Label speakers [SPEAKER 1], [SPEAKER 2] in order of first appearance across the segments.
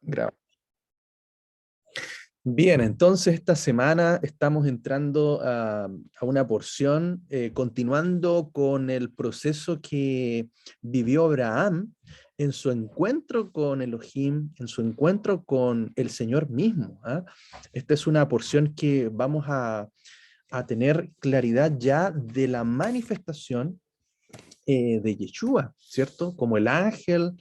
[SPEAKER 1] Graba. Bien, entonces esta semana estamos entrando a una porción, continuando con el proceso que vivió Abraham en su encuentro con Elohim, en su encuentro con el Señor mismo. ¿Ah? Esta es una porción que vamos a tener claridad ya de la manifestación de Yeshua, ¿cierto? Como el ángel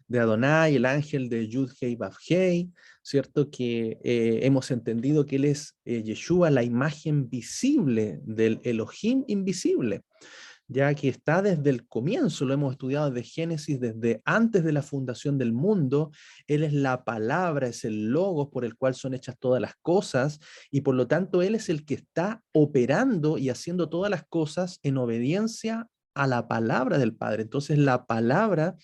[SPEAKER 1] de Adonai, el ángel de Yud-Hei Vav-Hei, ¿cierto? Que hemos entendido que él es Yeshua, la imagen visible del Elohim invisible, ya que está desde el comienzo, lo hemos estudiado desde Génesis, desde antes de la fundación del mundo. Él es la palabra, es el logos por el cual son hechas todas las cosas, y por lo tanto él es el que está operando y haciendo todas las cosas en obediencia a la palabra del Padre. Entonces la palabra,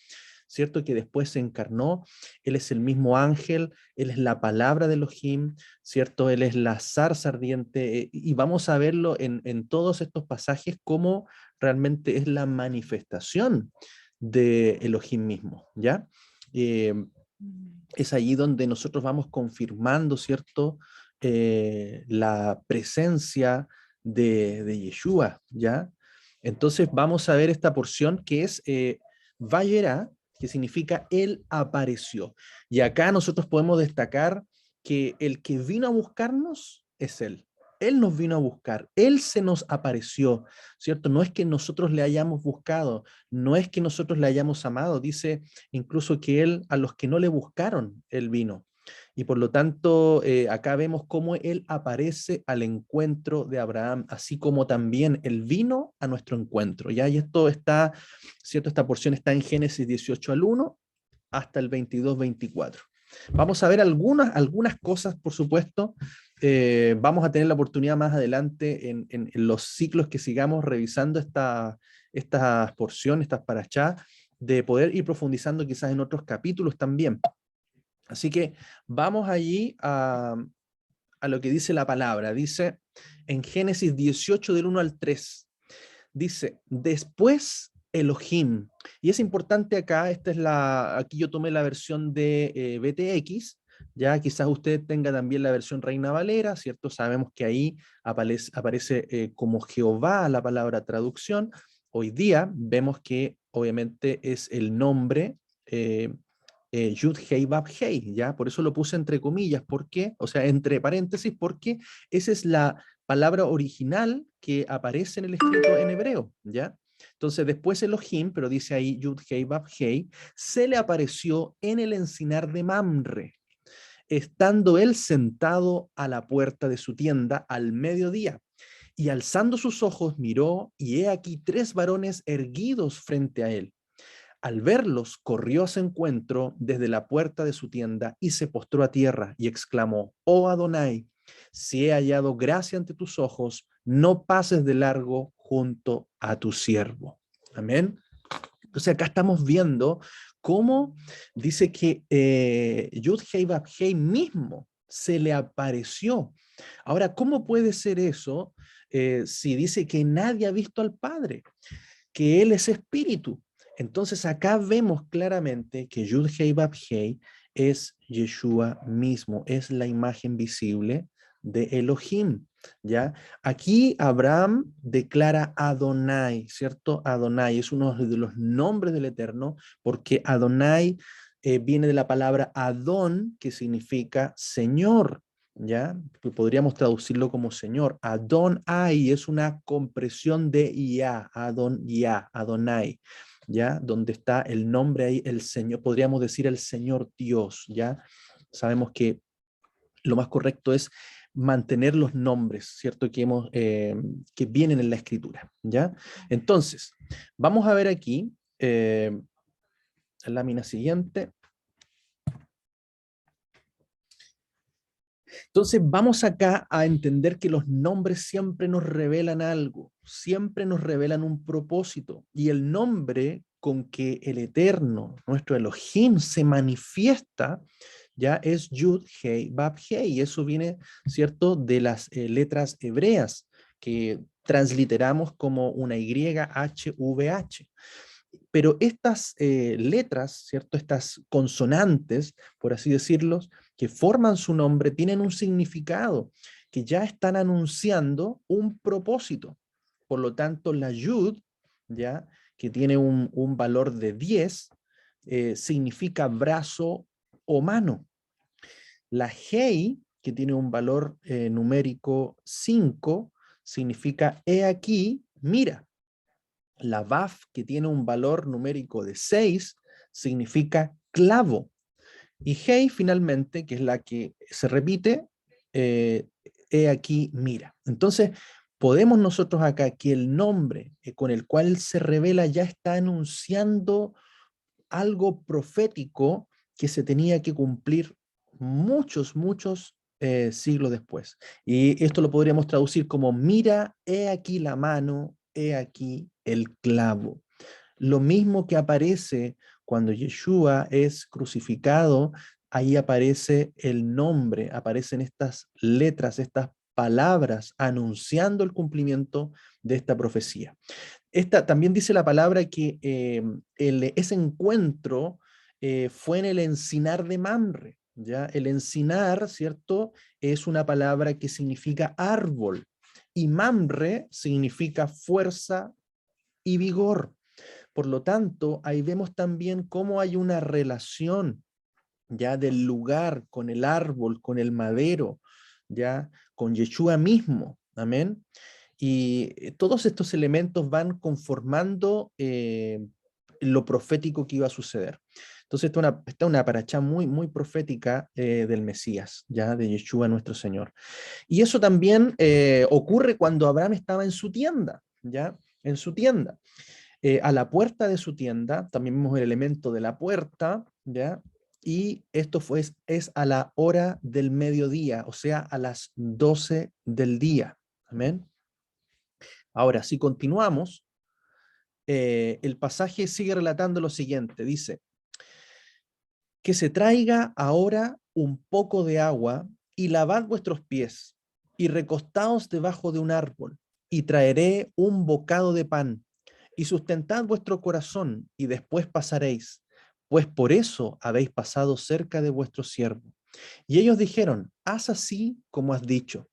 [SPEAKER 1] ¿cierto? Que después se encarnó, él es el mismo ángel, él es la palabra de Elohim, ¿cierto? Él es la zarza ardiente, y vamos a verlo en todos estos pasajes cómo realmente es la manifestación de Elohim mismo, ¿ya? Eh, es allí donde nosotros vamos confirmando, ¿cierto? La presencia de Yeshua, ¿ya? Entonces vamos a ver esta porción que es Vayera, que significa Él apareció. Y acá nosotros podemos destacar que el que vino a buscarnos es Él. Él nos vino a buscar, Él se nos apareció, ¿cierto? No es que nosotros le hayamos buscado, no es que nosotros le hayamos amado, dice incluso que Él, a los que no le buscaron, Él vino. Y por lo tanto, acá vemos cómo Él aparece al encuentro de Abraham, así como también Él vino a nuestro encuentro. ¿Ya? Y esto está, ¿cierto? Esta porción está en Génesis 18 al 1 hasta el 22-24. Vamos a ver algunas cosas, por supuesto. Vamos a tener la oportunidad más adelante en los ciclos que sigamos revisando estas porciones, estas parashá, de poder ir profundizando quizás en otros capítulos también. Así que vamos allí a lo que dice la palabra. Dice en Génesis 18 del 1 al 3, dice, después Elohim, y es importante acá, aquí yo tomé la versión de BTX, ya quizás usted tenga también la versión Reina Valera, ¿cierto? Sabemos que ahí aparece como Jehová la palabra traducción. Hoy día vemos que obviamente es el nombre Yud-Hei Vav-Hei, ¿ya? Por eso lo puse entre comillas, ¿por qué? O sea, entre paréntesis, porque esa es la palabra original que aparece en el escrito en hebreo, ¿ya? Entonces después Elohim, pero dice ahí Yud-Hei Vav-Hei, se le apareció en el encinar de Mamre, estando él sentado a la puerta de su tienda al mediodía. Y alzando sus ojos miró, y he aquí 3 varones erguidos frente a él. Al verlos, corrió a su encuentro desde la puerta de su tienda y se postró a tierra y exclamó, oh Adonai, si he hallado gracia ante tus ojos, no pases de largo junto a tu siervo. Amén. Entonces acá estamos viendo cómo dice que Yud-Hei Vav-Hei mismo se le apareció. Ahora, ¿cómo puede ser eso si dice que nadie ha visto al Padre? Que Él es espíritu. Entonces acá vemos claramente que Yud-Hei Vav-Hei es Yeshua mismo, es la imagen visible de Elohim, ¿ya? Aquí Abraham declara Adonai, ¿cierto? Adonai es uno de los nombres del Eterno, porque Adonai viene de la palabra Adón, que significa Señor, ¿ya? Podríamos traducirlo como Señor. Adonai es una compresión de Yah, Adonai, ¿ya? Donde está el nombre ahí, el Señor, podríamos decir el Señor Dios, ¿ya? Sabemos que lo más correcto es mantener los nombres, ¿cierto? Que vienen en la escritura, ¿ya? Entonces, vamos a ver aquí, la lámina siguiente. Entonces vamos acá a entender que los nombres siempre nos revelan algo, siempre nos revelan un propósito, y el nombre con que el Eterno, nuestro Elohim, se manifiesta, ya es Yud, Hei, Bab, Hei, y eso viene, ¿cierto?, de las letras hebreas, que transliteramos como una Y, H, V, H. Pero estas letras, ¿cierto? Estas consonantes, por así decirlo, que forman su nombre, tienen un significado, que ya están anunciando un propósito. Por lo tanto, la yud, ¿ya? Que tiene un valor de 10, significa brazo o mano. La hei, que tiene un valor numérico 5, significa he aquí, mira. La Vaf, que tiene un valor numérico de 6, significa clavo. Y Hei, finalmente, que es la que se repite, he aquí, mira. Entonces, podemos nosotros acá que el nombre con el cual se revela ya está anunciando algo profético que se tenía que cumplir muchos siglos después. Y esto lo podríamos traducir como, mira, he aquí la mano, he aquí el clavo. Lo mismo que aparece cuando Yeshua es crucificado, ahí aparece el nombre, aparecen estas letras, estas palabras anunciando el cumplimiento de esta profecía. Esta, también dice la palabra que ese encuentro fue en el encinar de Mamre. ¿Ya? El encinar, ¿cierto? Es una palabra que significa árbol y Mamre significa fuerza y vigor. Por lo tanto, ahí vemos también cómo hay una relación ya del lugar con el árbol, con el madero, ya con Yeshua mismo. Amén. Y todos estos elementos van conformando lo profético que iba a suceder. Entonces, está una paracha muy profética del Mesías, ya de Yeshua nuestro Señor. Y eso también ocurre cuando Abraham estaba en su tienda, ya, en su tienda. A la puerta de su tienda, también vemos el elemento de la puerta, ya, y esto es a la hora del mediodía, o sea, a las 12 del día. Amén. Ahora, si continuamos, el pasaje sigue relatando lo siguiente, dice, que se traiga ahora un poco de agua y lavad vuestros pies y recostaos debajo de un árbol y traeré un bocado de pan y sustentad vuestro corazón y después pasaréis, pues por eso habéis pasado cerca de vuestro siervo. Y ellos dijeron, haz así como has dicho.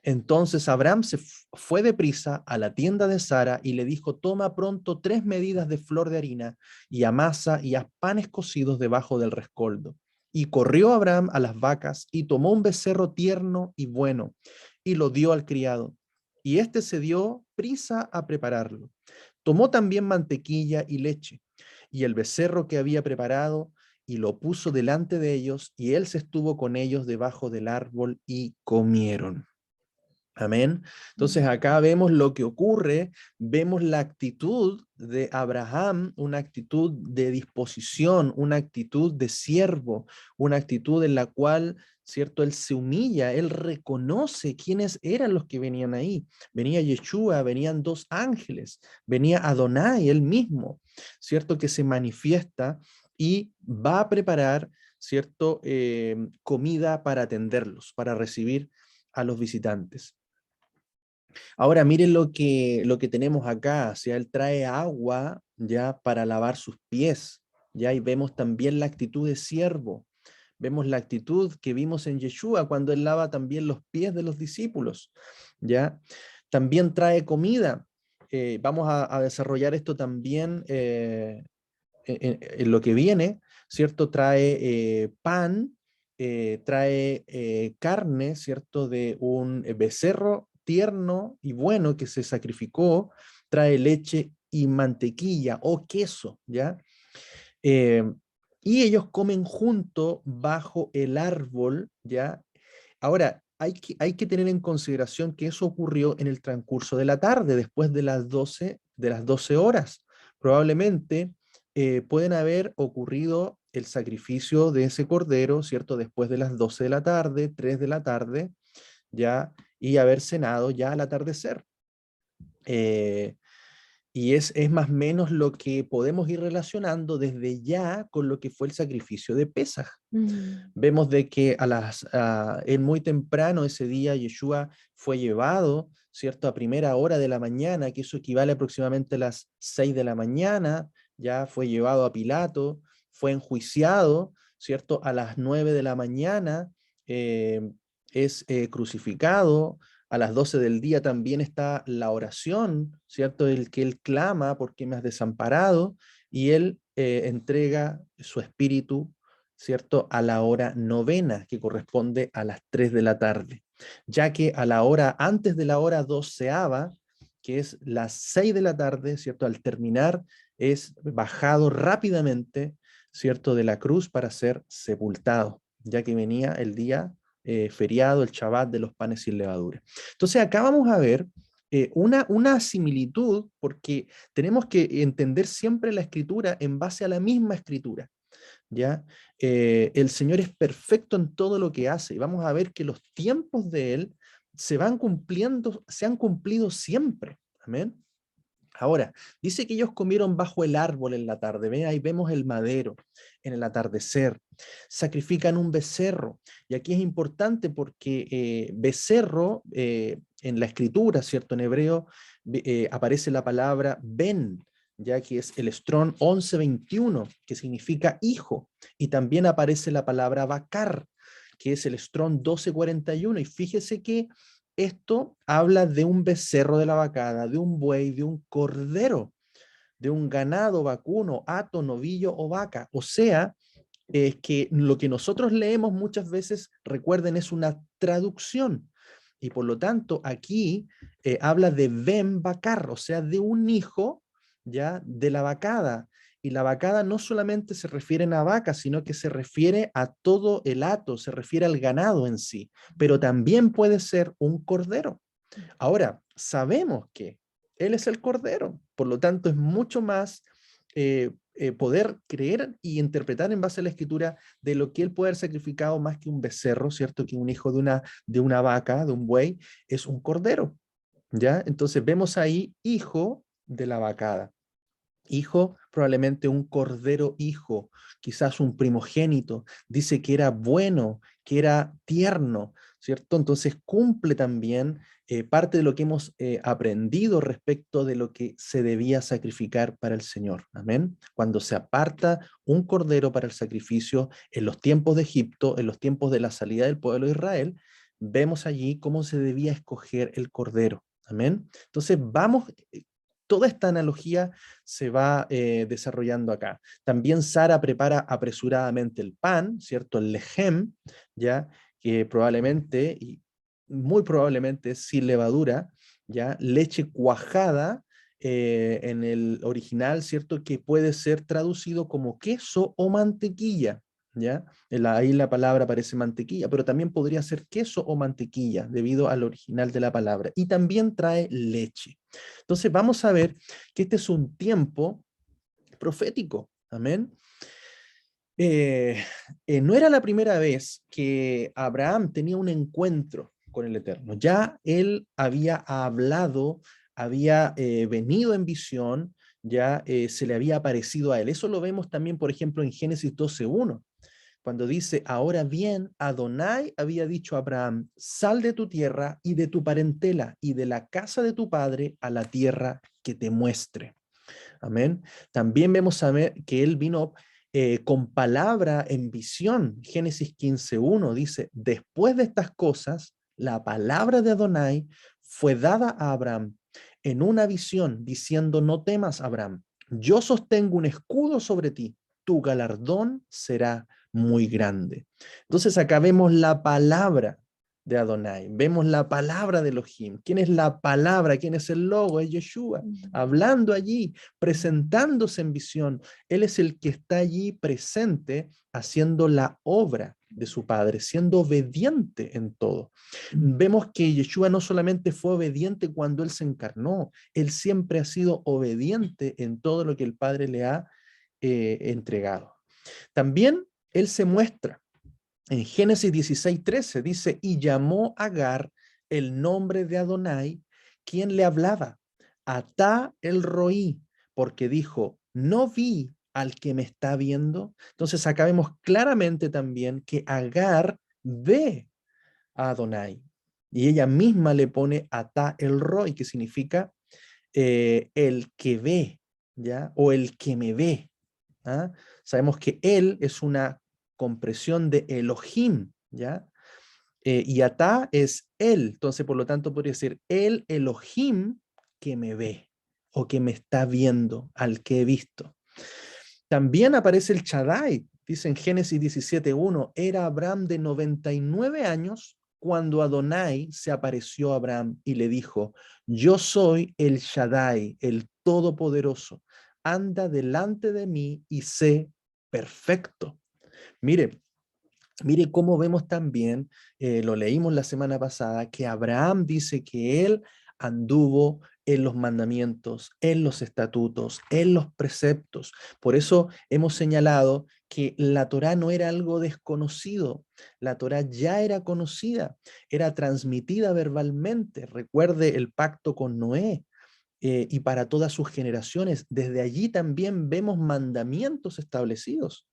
[SPEAKER 1] Entonces Abraham se fue deprisa a la tienda de Sara y le dijo, toma pronto 3 medidas de flor de harina y amasa y haz panes cocidos debajo del rescoldo. Y corrió Abraham a las vacas y tomó un becerro tierno y bueno y lo dio al criado. Y éste se dio prisa a prepararlo. Tomó también mantequilla y leche y el becerro que había preparado y lo puso delante de ellos y él se estuvo con ellos debajo del árbol y comieron. Amén. Entonces acá vemos lo que ocurre, vemos la actitud de Abraham, una actitud de disposición, una actitud de siervo, una actitud en la cual, ¿cierto? Él se humilla, él reconoce quiénes eran los que venían ahí. Venía Yeshua, venían 2 ángeles, venía Adonai, él mismo, ¿cierto? Que se manifiesta y va a preparar, ¿cierto? Comida para atenderlos, para recibir a los visitantes. Ahora miren lo que tenemos acá, o sea, él trae agua ya para lavar sus pies, ya, y vemos también la actitud de siervo, vemos la actitud que vimos en Yeshua cuando él lava también los pies de los discípulos, ya, también trae comida. Vamos a desarrollar esto también en lo que viene, ¿cierto? Trae pan, trae carne, ¿cierto? De un becerro tierno y bueno que se sacrificó, trae leche y mantequilla o queso, ¿ya? Eh, y ellos comen junto bajo el árbol, ¿ya? Ahora, hay que tener en consideración que eso ocurrió en el transcurso de la tarde, después de las 12 horas. Probablemente pueden haber ocurrido el sacrificio de ese cordero, ¿cierto? Después de las 12 de la tarde, 3 de la tarde, ya, y haber cenado ya al atardecer. Eh, y es más o menos lo que podemos ir relacionando desde ya con lo que fue el sacrificio de Pesaj. Vemos de que en muy temprano ese día Yeshua fue llevado, ¿cierto? A primera hora de la mañana, que eso equivale aproximadamente a las 6 de la mañana, ya fue llevado a Pilato, fue enjuiciado, ¿cierto? A las 9 de la mañana es crucificado, a las 12 del día también está la oración, ¿cierto? El que él clama, ¿por qué me has desamparado? Y él entrega su espíritu, ¿cierto? A la hora novena, que corresponde a las 3 de la tarde, ya que a la hora, antes de la hora doceava, que es las 6 de la tarde, ¿cierto? Al terminar, es bajado rápidamente, ¿cierto? De la cruz para ser sepultado, ya que venía el día feriado, el Shabbat de los panes sin levadura. Entonces acá vamos a ver una similitud, porque tenemos que entender siempre la escritura en base a la misma escritura. ¿Ya? El Señor es perfecto en todo lo que hace y vamos a ver que los tiempos de Él se van cumpliendo, se han cumplido siempre. Amén. Ahora, dice que ellos comieron bajo el árbol en la tarde. ¿Ve? Ahí vemos el madero en el atardecer. Sacrifican un becerro. Y aquí es importante porque becerro en la escritura, ¿cierto? En hebreo aparece la palabra ben, ya que es el Strong 1121, que significa hijo. Y también aparece la palabra bakar, que es el Strong 1241. Y fíjese que esto habla de un becerro de la vacada, de un buey, de un cordero, de un ganado vacuno, hato, novillo o vaca. O sea, es que lo que nosotros leemos muchas veces, recuerden, es una traducción. Y por lo tanto, aquí habla de Ben Bakar, o sea, de un hijo ya de la vacada. Y la vacada no solamente se refiere a vaca, sino que se refiere a todo el hato, se refiere al ganado en sí, pero también puede ser un cordero. Ahora, sabemos que Él es el Cordero, por lo tanto es mucho más poder creer y interpretar en base a la Escritura de lo que Él puede haber sacrificado más que un becerro, ¿cierto? Que un hijo de una vaca, de un buey, es un cordero, ¿ya? Entonces vemos ahí hijo de la vacada. Hijo, probablemente un cordero hijo, quizás un primogénito, dice que era bueno, que era tierno, ¿cierto? Entonces cumple también parte de lo que hemos aprendido respecto de lo que se debía sacrificar para el Señor. Amén. Cuando se aparta un cordero para el sacrificio en los tiempos de Egipto, en los tiempos de la salida del pueblo de Israel, vemos allí cómo se debía escoger el cordero. Amén. Entonces vamos, toda esta analogía se va desarrollando acá. También Sara prepara apresuradamente el pan, ¿cierto? El lejem, ¿ya? Que probablemente, y muy probablemente es sin levadura, ¿ya? Leche cuajada en el original, ¿cierto? Que puede ser traducido como queso o mantequilla, ¿ya? Ahí la palabra parece mantequilla, pero también podría ser queso o mantequilla debido al original de la palabra. Y también trae leche. Entonces vamos a ver que este es un tiempo profético. Amén. No era la primera vez que Abraham tenía un encuentro con el Eterno. Ya él había hablado, había venido en visión, ya se le había aparecido a él. Eso lo vemos también, por ejemplo, en Génesis 12:1, cuando dice, ahora bien, Adonai había dicho a Abraham, sal de tu tierra y de tu parentela y de la casa de tu padre a la tierra que te muestre. Amén. También vemos a ver que él vino con palabra en visión. Génesis 15:1 dice, después de estas cosas, la palabra de Adonai fue dada a Abraham en una visión, diciendo, no temas, Abraham, yo sostengo un escudo sobre ti, tu galardón será muy grande. Entonces acá vemos la palabra de Adonai, vemos la palabra de Elohim. ¿Quién es la palabra? ¿Quién es el logo? Es Yeshua, hablando allí, presentándose en visión. Él es el que está allí presente haciendo la obra de su Padre, siendo obediente en todo. Vemos que Yeshua no solamente fue obediente cuando Él se encarnó, Él siempre ha sido obediente en todo lo que el Padre le ha entregado. También Él se muestra. En Génesis 16:13 dice, y llamó a Agar el nombre de Adonai, quien le hablaba, Atá el Roí, porque dijo, no vi al que me está viendo. Entonces acá vemos claramente también que Agar ve a Adonai. Y ella misma le pone Atá el Roí, que significa el que ve. ¿ya? O el que me ve. ¿Ah? Sabemos que él es una compresión de Elohim, ¿ya? Y Atá es él, entonces por lo tanto podría decir el Elohim que me ve o que me está viendo, al que he visto. También aparece el Shaddai, dice en Génesis 17:1, era Abraham de 99 años cuando Adonai se apareció a Abraham y le dijo, yo soy el Shaddai, el Todopoderoso, anda delante de mí y sé perfecto. Mire, mire cómo vemos también, lo leímos la semana pasada, que Abraham dice que él anduvo en los mandamientos, en los estatutos, en los preceptos. Por eso hemos señalado que la Torá no era algo desconocido, la Torá ya era conocida, era transmitida verbalmente. Recuerde el pacto con Noé. Y para todas sus generaciones. Desde allí también vemos mandamientos establecidos.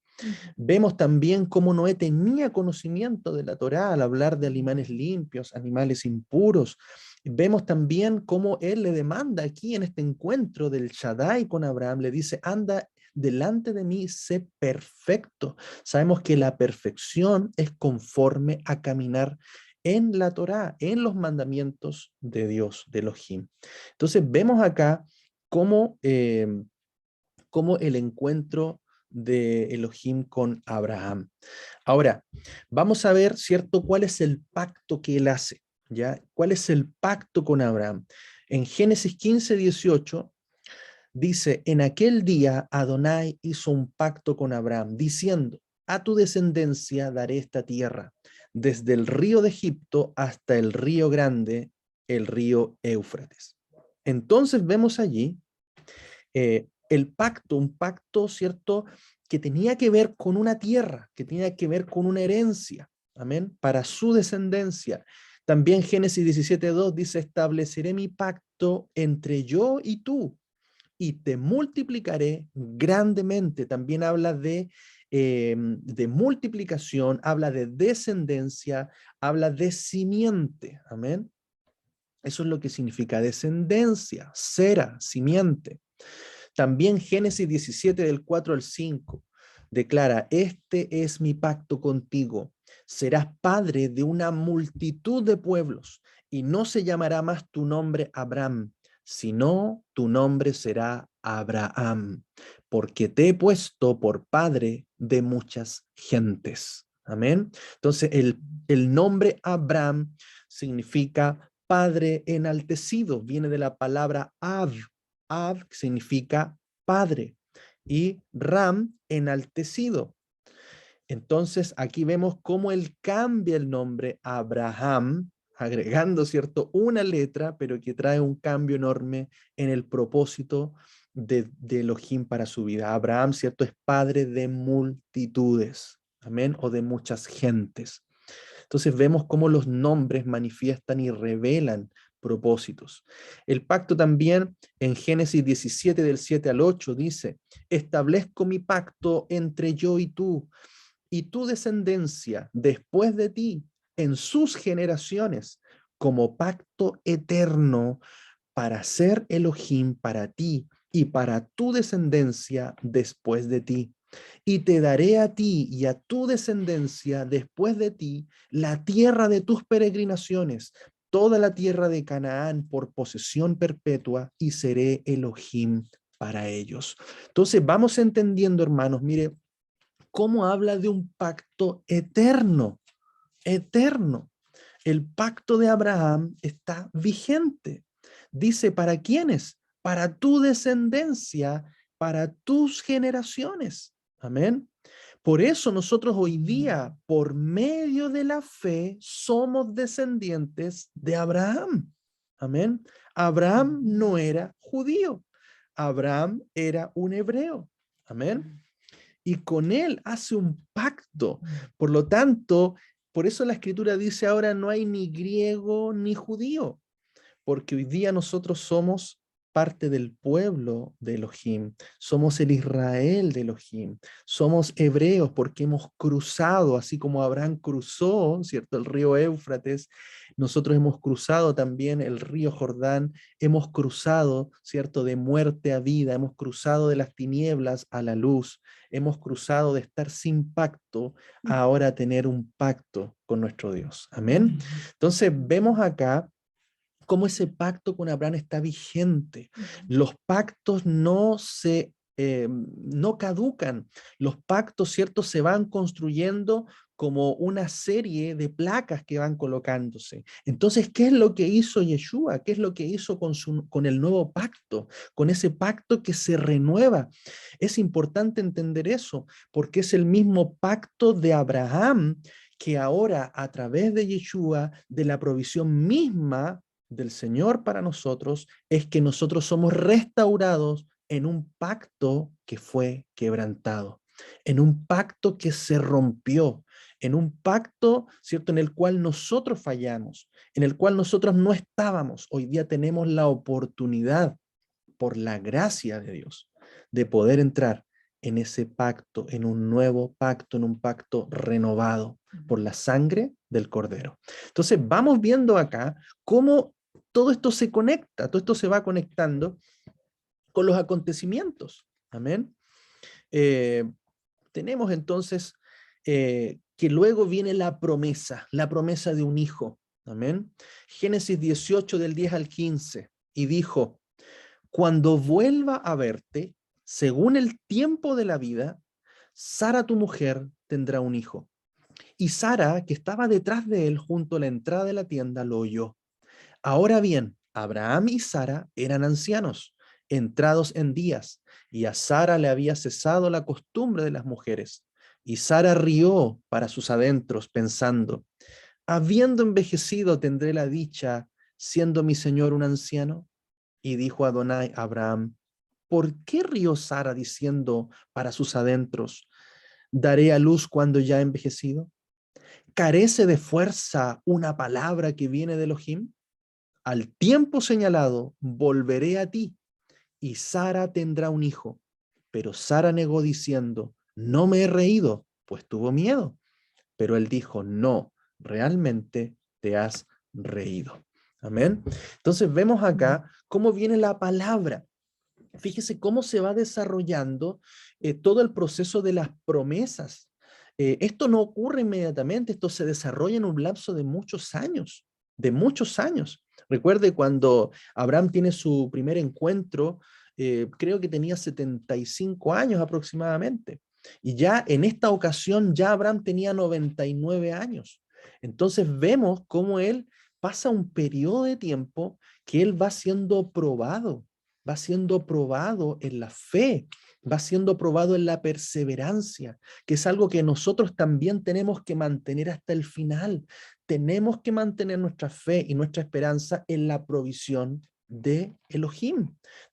[SPEAKER 1] Vemos también cómo Noé tenía conocimiento de la Torá al hablar de animales limpios, animales impuros. Vemos también cómo él le demanda aquí en este encuentro del Shaddai con Abraham, le dice, anda delante de mí, sé perfecto. Sabemos que la perfección es conforme a caminar en la Torá, en los mandamientos de Dios, de Elohim. Entonces vemos acá cómo, cómo el encuentro de Elohim con Abraham. Ahora, vamos a ver, ¿cierto?, cuál es el pacto que él hace, ¿ya? ¿Cuál es el pacto con Abraham? En Génesis 15:18 dice, en aquel día Adonai hizo un pacto con Abraham, diciendo, a tu descendencia daré esta tierra, desde el río de Egipto hasta el río grande, el río Éufrates. Entonces vemos allí el pacto, un pacto, ¿cierto?, que tenía que ver con una tierra, que tenía que ver con una herencia, amén, para su descendencia. También Génesis 17:2 dice, estableceré mi pacto entre yo y tú, y te multiplicaré grandemente. También habla de multiplicación, habla de descendencia, habla de simiente, amén. Eso es lo que significa descendencia, cera, simiente. También Génesis 17 del 4 al 5 declara, este es mi pacto contigo, serás padre de una multitud de pueblos y no se llamará más tu nombre Abraham, sino tu nombre será Abraham, porque te he puesto por padre de muchas gentes. Amén. Entonces el nombre Abraham significa padre enaltecido, viene de la palabra Av, Ab significa padre y Ram enaltecido. Entonces aquí vemos cómo él cambia el nombre a Abraham, agregando, ¿cierto?, una letra, pero que trae un cambio enorme en el propósito de Elohim para su vida. Abraham, ¿cierto?, es padre de multitudes, amén, o de muchas gentes. Entonces vemos cómo los nombres manifiestan y revelan propósitos. El pacto también en Génesis 17 del 7 al 8 dice, establezco mi pacto entre yo y tu descendencia después de ti en sus generaciones como pacto eterno para ser Elohim para ti y para tu descendencia después de ti. Y te daré a ti y a tu descendencia después de ti la tierra de tus peregrinaciones, toda la tierra de Canaán por posesión perpetua, y seré Elohim para ellos. Entonces vamos entendiendo, hermanos, mire, cómo habla de un pacto eterno, eterno. El pacto de Abraham está vigente. Dice, ¿para quiénes? Para tu descendencia, para tus generaciones. Amén. Por eso nosotros hoy día, por medio de la fe, somos descendientes de Abraham. Amén. Abraham no era judío. Abraham era un hebreo. Amén. Y con él hace un pacto. Por lo tanto, por eso la escritura dice ahora no hay ni griego ni judío, porque hoy día nosotros somos parte del pueblo de Elohim, somos el Israel de Elohim, somos hebreos porque hemos cruzado, así como Abraham cruzó, ¿cierto?, el río Éufrates, nosotros hemos cruzado también el río Jordán, hemos cruzado, ¿cierto?, de muerte a vida, hemos cruzado de las tinieblas a la luz, hemos cruzado de estar sin pacto a ahora tener un pacto con nuestro Dios. Amén. Entonces vemos acá cómo ese pacto con Abraham está vigente. Los pactos no caducan. Los pactos, ¿cierto?, se van construyendo como una serie de placas que van colocándose. Entonces, ¿qué es lo que hizo Yeshua? ¿Qué es lo que hizo con el nuevo pacto? Con ese pacto que se renueva. Es importante entender eso, porque es el mismo pacto de Abraham que ahora, a través de Yeshua, de la provisión misma del Señor para nosotros, es que nosotros somos restaurados en un pacto que fue quebrantado, en un pacto que se rompió, en un pacto, ¿cierto?, en el cual nosotros fallamos, en el cual nosotros no estábamos. Hoy día tenemos la oportunidad, por la gracia de Dios, de poder entrar en ese pacto, en un nuevo pacto, en un pacto renovado por la sangre del Cordero. Entonces vamos viendo acá cómo todo esto se conecta, todo esto se va conectando con los acontecimientos. Amén. Tenemos entonces que luego viene la promesa de un hijo. Amén. Génesis 18 del 10 al 15. Y dijo: cuando vuelva a verte, según el tiempo de la vida, Sara tu mujer tendrá un hijo. Y Sara, que estaba detrás de él junto a la entrada de la tienda, lo oyó. Ahora bien, Abraham y Sara eran ancianos, entrados en días, y a Sara le había cesado la costumbre de las mujeres. Y Sara rió para sus adentros, pensando: habiendo envejecido tendré la dicha, siendo mi señor un anciano. Y dijo Adonai a Abraham: ¿por qué rió Sara diciendo para sus adentros: daré a luz cuando ya he envejecido? ¿Carece de fuerza una palabra que viene de Elohim? Al tiempo señalado volveré a ti, y Sara tendrá un hijo. Pero Sara negó diciendo: no me he reído, pues tuvo miedo. Pero él dijo: no, realmente te has reído. Amén. Entonces vemos acá cómo viene la palabra. Fíjese cómo se va desarrollando todo el proceso de las promesas. Esto no ocurre inmediatamente, esto se desarrolla en un lapso de muchos años, de muchos años. Recuerde cuando Abraham tiene su primer encuentro, creo que tenía 75 años aproximadamente. Y ya en esta ocasión ya Abraham tenía 99 años. Entonces vemos cómo él pasa un periodo de tiempo que él va siendo probado en la fe, va siendo probado en la perseverancia, que es algo que nosotros también tenemos que mantener hasta el final. Tenemos que mantener nuestra fe y nuestra esperanza en la provisión de Elohim.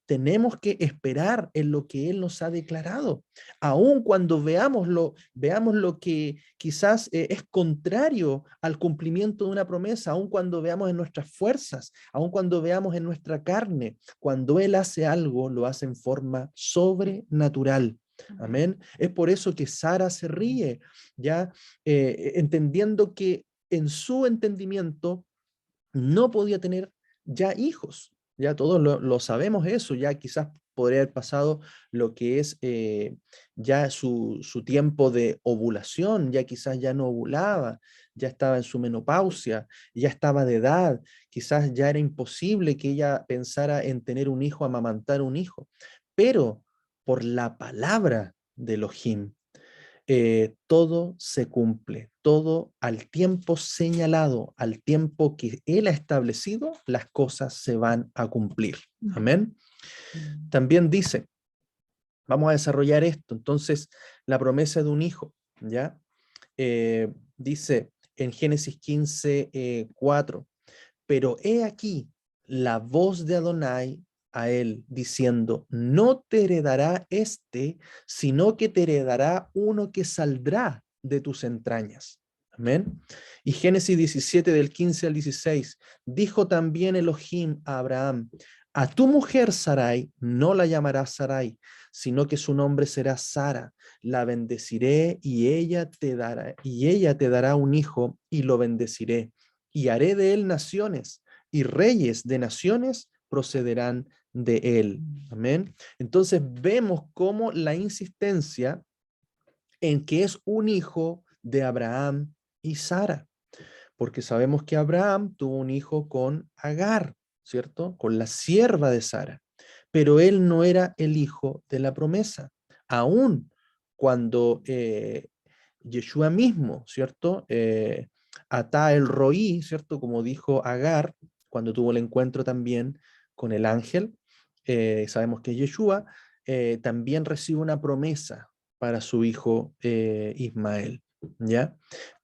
[SPEAKER 1] Tenemos que esperar en lo que Él nos ha declarado, aun cuando veamos lo que quizás es contrario al cumplimiento de una promesa, aun cuando veamos en nuestras fuerzas, aun cuando veamos en nuestra carne. Cuando Él hace algo, lo hace en forma sobrenatural. Amén. Es por eso que Sara se ríe, ya entendiendo que en su entendimiento no podía tener ya hijos. Ya todos lo sabemos eso, ya quizás podría haber pasado lo que es ya su tiempo de ovulación, ya quizás ya no ovulaba, ya estaba en su menopausia, ya estaba de edad, quizás ya era imposible que ella pensara en tener un hijo, amamantar un hijo, pero por la palabra de Elohim, todo se cumple, todo al tiempo señalado, al tiempo que Él ha establecido, las cosas se van a cumplir. Amén. También dice, vamos a desarrollar esto, entonces, la promesa de un hijo, ¿ya? Dice en Génesis 15, 4, pero he aquí la voz de Adonai a él diciendo: no te heredará este, sino que te heredará uno que saldrá de tus entrañas. Amén. Y Génesis 17 del 15 al 16, dijo también Elohim a Abraham: A tu mujer Sarai no la llamarás Sarai, sino que su nombre será Sara. La bendeciré y ella te dará un hijo y lo bendeciré. Y haré de él naciones y reyes de naciones procederán de él. Amén. Entonces vemos cómo la insistencia en que es un hijo de Abraham y Sara, porque sabemos que Abraham tuvo un hijo con Agar, ¿cierto? Con la sierva de Sara, pero él no era el hijo de la promesa, aún cuando Yeshua mismo, ¿cierto? Atá el roí, ¿cierto? Como dijo Agar, cuando tuvo el encuentro también con el ángel, sabemos que Yeshua también recibe una promesa para su hijo Ismael, ¿ya?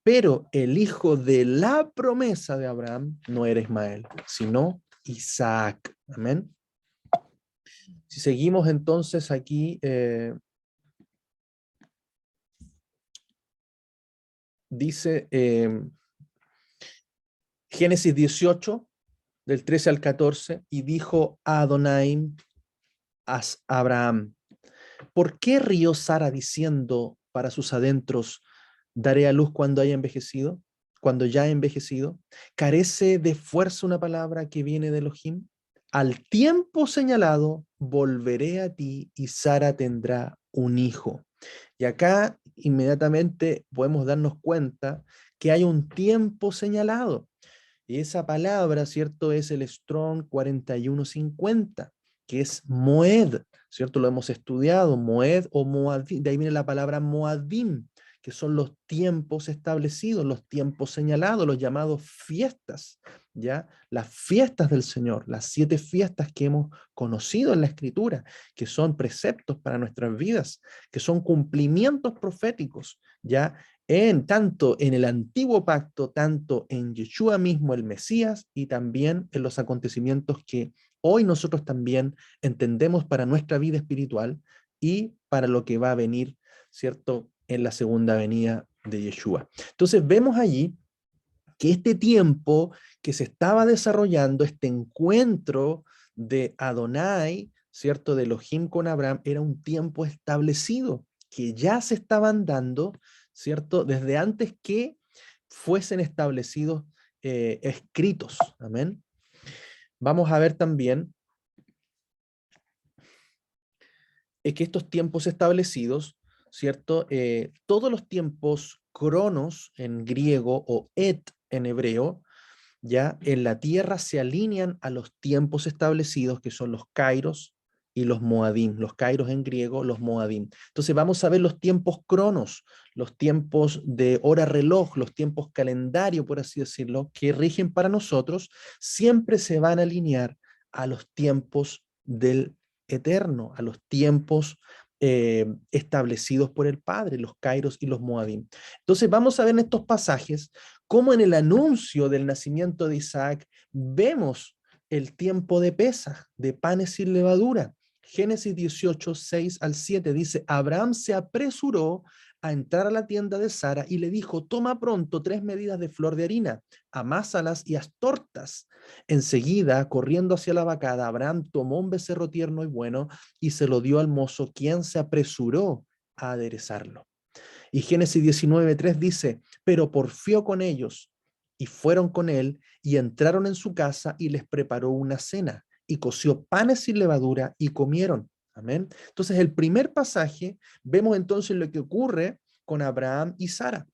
[SPEAKER 1] Pero el hijo de la promesa de Abraham no era Ismael, sino Isaac. Amén. Si seguimos entonces aquí, dice Génesis 18, del 13 al 14, y dijo Adonai a Abraham, ¿por qué rió Sara diciendo para sus adentros, daré a luz cuando haya envejecido? Cuando ya he envejecido, ¿carece de fuerza una palabra que viene de Elohim? Al tiempo señalado, volveré a ti y Sara tendrá un hijo. Y acá inmediatamente podemos darnos cuenta que hay un tiempo señalado. Y esa palabra, ¿cierto? Es el Strong 4150, que es Moed, ¿cierto? Lo hemos estudiado, Moed o Moadim, de ahí viene la palabra Moadim, que son los tiempos establecidos, los tiempos señalados, los llamados fiestas, ¿ya? Las fiestas del Señor, las 7 fiestas que hemos conocido en la Escritura, que son preceptos para nuestras vidas, que son cumplimientos proféticos, ¿ya? En tanto en el antiguo pacto, tanto en Yeshua mismo, el Mesías, y también en los acontecimientos que hoy nosotros también entendemos para nuestra vida espiritual y para lo que va a venir, ¿cierto?, en la segunda venida de Yeshua. Entonces vemos allí que este tiempo que se estaba desarrollando, este encuentro de Adonai, ¿cierto?, de Elohim con Abraham, era un tiempo establecido, que ya se estaban dando, ¿cierto?, desde antes que fuesen establecidos escritos. Amén. Vamos a ver también que estos tiempos establecidos, ¿cierto? Todos los tiempos cronos en griego o et en hebreo, ya en la tierra se alinean a los tiempos establecidos, que son los kairos y los moadim, los kairos en griego, los moadim. Entonces vamos a ver los tiempos cronos, los tiempos de hora reloj, los tiempos calendario, por así decirlo, que rigen para nosotros, siempre se van a alinear a los tiempos del eterno, a los tiempos establecidos por el Padre, los kairos y los moadim. Entonces vamos a ver en estos pasajes cómo en el anuncio del nacimiento de Isaac vemos el tiempo de Pesaj, de panes sin levadura. Génesis 18, 6 al 7 dice, Abraham se apresuró a entrar a la tienda de Sara y le dijo, toma pronto 3 medidas de flor de harina, amásalas y haz tortas. Enseguida, corriendo hacia la vacada, Abraham tomó un becerro tierno y bueno y se lo dio al mozo, quien se apresuró a aderezarlo. Y Génesis 19:3 dice, pero porfió con ellos y fueron con él y entraron en su casa y les preparó una cena y coció panes sin levadura y comieron. Amén. Entonces, el primer pasaje, vemos entonces lo que ocurre con Abraham y Sara.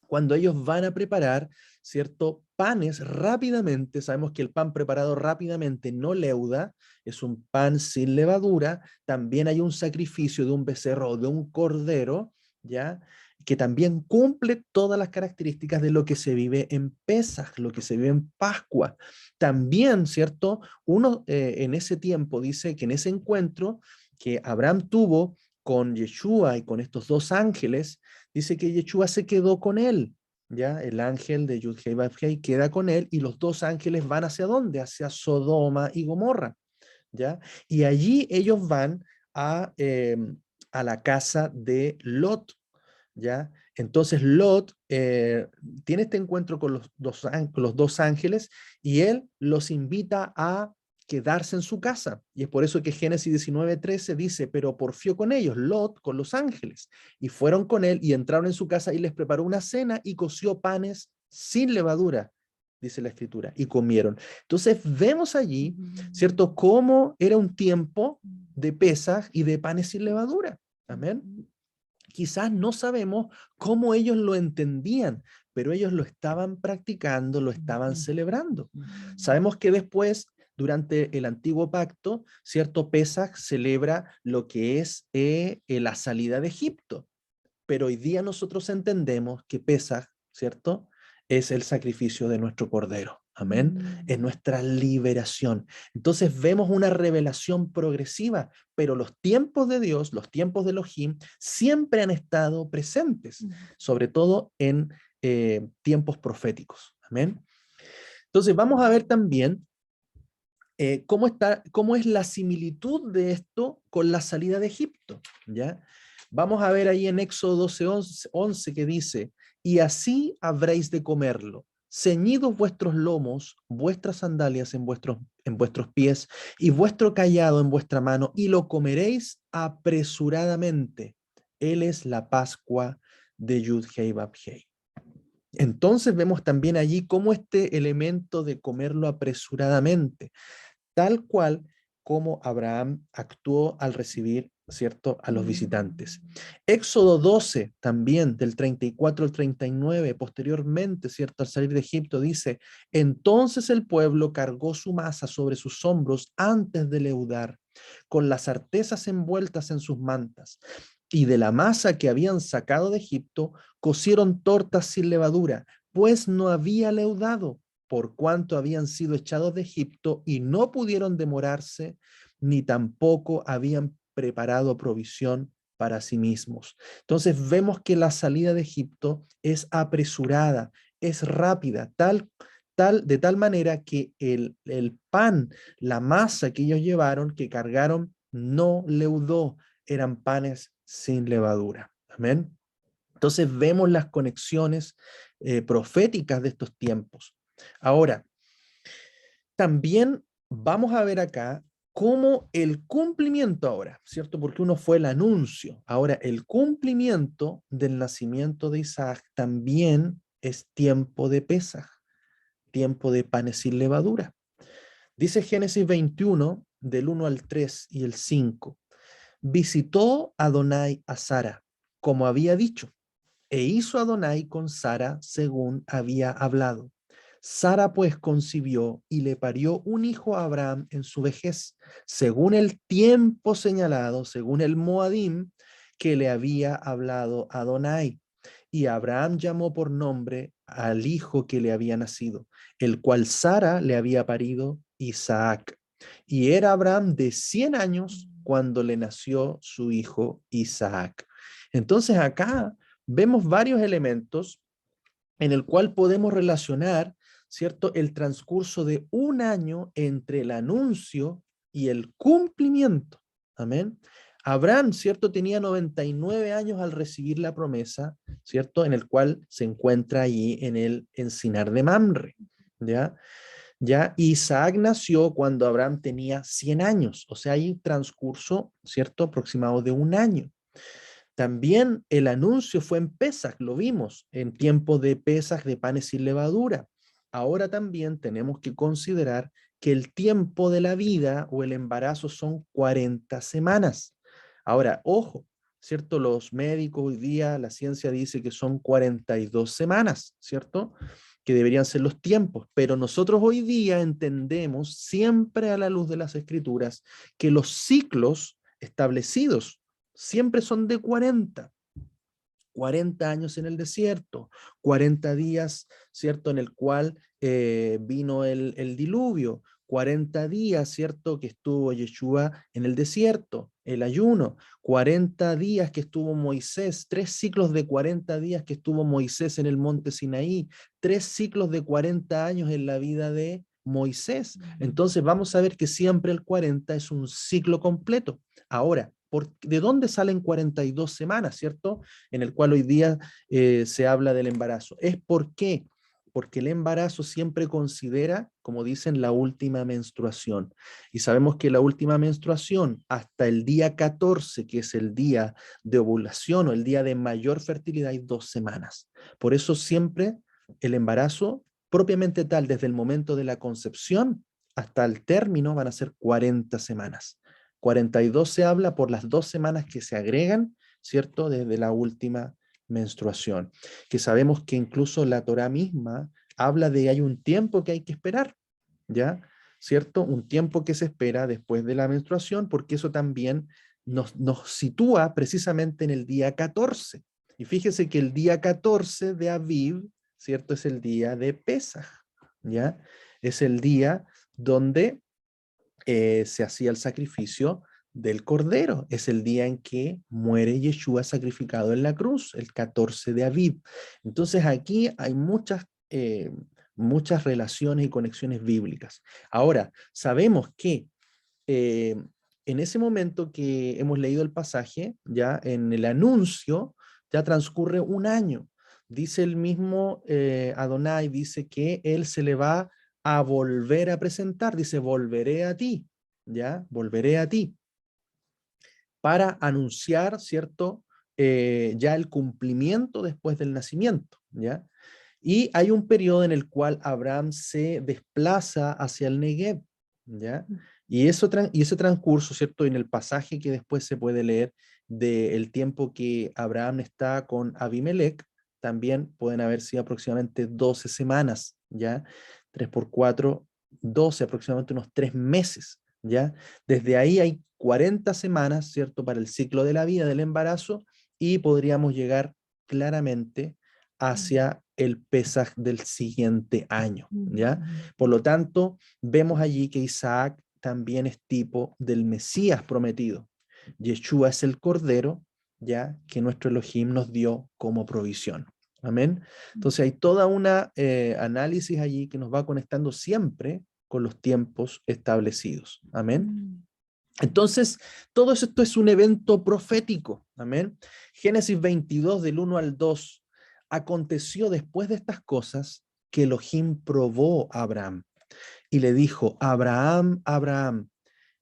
[SPEAKER 1] Cuando ellos van a preparar, ¿cierto? Panes rápidamente, sabemos que el pan preparado rápidamente no leuda, es un pan sin levadura, también hay un sacrificio de un becerro o de un cordero, ¿ya? Que también cumple todas las características de lo que se vive en Pesaj, lo que se vive en Pascua. También, ¿cierto? Uno en ese tiempo dice que en ese encuentro que Abraham tuvo con Yeshua y con estos 2 ángeles, dice que Yeshua se quedó con él, ¿ya? El ángel de Yud-Hei Vav-Hei queda con él y los 2 ángeles van ¿hacia dónde? Hacia Sodoma y Gomorra, ¿ya? Y allí ellos van a la casa de Lot, ¿ya? Entonces Lot tiene este encuentro con los 2 ángeles y él los invita a quedarse en su casa. Y es por eso que Génesis 19:13 dice, pero porfió con ellos, Lot, con los ángeles, y fueron con él y entraron en su casa y les preparó una cena y coció panes sin levadura, dice la escritura, y comieron. Entonces vemos allí, ¿cierto?, cómo era un tiempo de Pesaj y de panes sin levadura. Amén. Quizás no sabemos cómo ellos lo entendían, pero ellos lo estaban practicando, lo estaban celebrando. Sabemos que después, durante el antiguo pacto, ¿cierto? Pesaj celebra lo que es la salida de Egipto, pero hoy día nosotros entendemos que Pesaj, ¿cierto?, es el sacrificio de nuestro Cordero. Amén. Es nuestra liberación. Entonces vemos una revelación progresiva, pero los tiempos de Dios, los tiempos de Elohim, siempre han estado presentes, sobre todo en tiempos proféticos. Amén. Entonces vamos a ver también cómo es la similitud de esto con la salida de Egipto. ¿Ya? Vamos a ver ahí en Éxodo 12:11 que dice, y así habréis de comerlo, ceñidos vuestros lomos, vuestras sandalias en vuestros pies y vuestro cayado en vuestra mano, y lo comeréis apresuradamente. Él es la Pascua de Yud-Hei Vab-Hei. Entonces vemos también allí cómo este elemento de comerlo apresuradamente, tal cual como Abraham actuó al recibir, ¿cierto?, a los visitantes. Éxodo 12, también del 34 al 39, posteriormente, ¿cierto?, al salir de Egipto, dice, entonces el pueblo cargó su masa sobre sus hombros antes de leudar, con las artesas envueltas en sus mantas, y de la masa que habían sacado de Egipto, cocieron tortas sin levadura, pues no había leudado, por cuanto habían sido echados de Egipto y no pudieron demorarse, ni tampoco habían preparado provisión para sí mismos. Entonces vemos que la salida de Egipto es apresurada, es rápida, de tal manera que el pan, la masa que ellos llevaron, que cargaron, no leudó, eran panes sin levadura. Amén. Entonces vemos las conexiones proféticas de estos tiempos. Ahora, también vamos a ver acá cómo el cumplimiento ahora, ¿cierto? Porque uno fue el anuncio. Ahora, el cumplimiento del nacimiento de Isaac también es tiempo de Pesaj, tiempo de panes sin levadura. Dice Génesis 21, del 1 al 3 y el 5. Visitó Adonai a Sara, como había dicho, e hizo Adonai con Sara según había hablado. Sara pues concibió y le parió un hijo a Abraham en su vejez, según el tiempo señalado, según el Moadim que le había hablado Adonai. Y Abraham llamó por nombre al hijo que le había nacido, el cual Sara le había parido Isaac. Y era Abraham de 100 años cuando le nació su hijo Isaac. Entonces acá vemos varios elementos en el cual podemos relacionar, ¿cierto?, el transcurso de un año entre el anuncio y el cumplimiento. Amén. Abraham, ¿cierto?, tenía 99 años al recibir la promesa, ¿cierto?, en el cual se encuentra allí en el encinar de Mamre, ¿ya? Ya Isaac nació cuando Abraham tenía 100 años, o sea, hay un transcurso, ¿cierto?, aproximado de un año. También el anuncio fue en Pesaj, lo vimos, en tiempo de Pesaj de panes sin levadura. Ahora también tenemos que considerar que el tiempo de la vida o el embarazo son 40 semanas. Ahora, ojo, ¿cierto? Los médicos hoy día, la ciencia dice que son 42 semanas, ¿cierto? Que deberían ser los tiempos, pero nosotros hoy día entendemos siempre a la luz de las escrituras que los ciclos establecidos siempre son de 40 años en el desierto, 40 días, ¿cierto?, en el cual vino el diluvio, 40 días, ¿cierto?, que estuvo Yeshua en el desierto, el ayuno, 40 días que estuvo Moisés, 3 ciclos de 40 días que estuvo Moisés en el monte Sinaí, 3 ciclos de 40 años en la vida de Moisés. Entonces vamos a ver que siempre el 40 es un ciclo completo. Ahora, ¿de dónde salen 42 semanas, cierto? En el cual hoy día se habla del embarazo. ¿Es por qué? porque el embarazo siempre considera, como dicen, la última menstruación. Y sabemos que la última menstruación, hasta el día 14, que es el día de ovulación o el día de mayor fertilidad, hay 2 semanas. Por eso siempre el embarazo, propiamente tal, desde el momento de la concepción hasta el término, van a ser 40 semanas. 42 se habla por las 2 semanas que se agregan, ¿cierto? Desde la última menstruación, que sabemos que incluso la Torá misma habla de hay un tiempo que hay que esperar, ¿ya? ¿Cierto? Un tiempo que se espera después de la menstruación, porque eso también nos sitúa precisamente en el día 14. Y fíjese que el día 14 de Aviv, ¿cierto? Es el día de Pesaj, ¿ya? Es el día donde se hacía el sacrificio del Cordero. Es el día en que muere Yeshua sacrificado en la cruz, el 14 de Aviv. Entonces aquí hay muchas relaciones y conexiones bíblicas. Ahora, sabemos que eh, en ese momento que hemos leído el pasaje, ya en el anuncio, ya transcurre un año. Dice el mismo Adonai, dice que él se le va a volver a presentar, dice, volveré a ti, ya, volveré a ti, para anunciar, ¿cierto? Ya el cumplimiento después del nacimiento, ¿ya? Y hay un periodo en el cual Abraham se desplaza hacia el Negev, ¿ya? Y ese transcurso, ¿cierto? En el pasaje que después se puede leer del tiempo que Abraham está con Abimelech, también pueden haber sido aproximadamente 12 semanas, ¿ya? 3 por 4, 12, aproximadamente unos 3 meses, ¿ya? Desde ahí hay 40 semanas, ¿cierto? Para el ciclo de la vida, del embarazo, y podríamos llegar claramente hacia el Pesaj del siguiente año, ¿ya? Por lo tanto, vemos allí que Isaac también es tipo del Mesías prometido. Yeshua es el Cordero, ya que nuestro Elohim nos dio como provisión. Amén. Entonces hay toda una análisis allí que nos va conectando siempre con los tiempos establecidos. Amén. Entonces, todo esto es un evento profético. Amén. Génesis 22, del 1 al 2. Aconteció después de estas cosas que Elohim probó a Abraham y le dijo, Abraham, Abraham.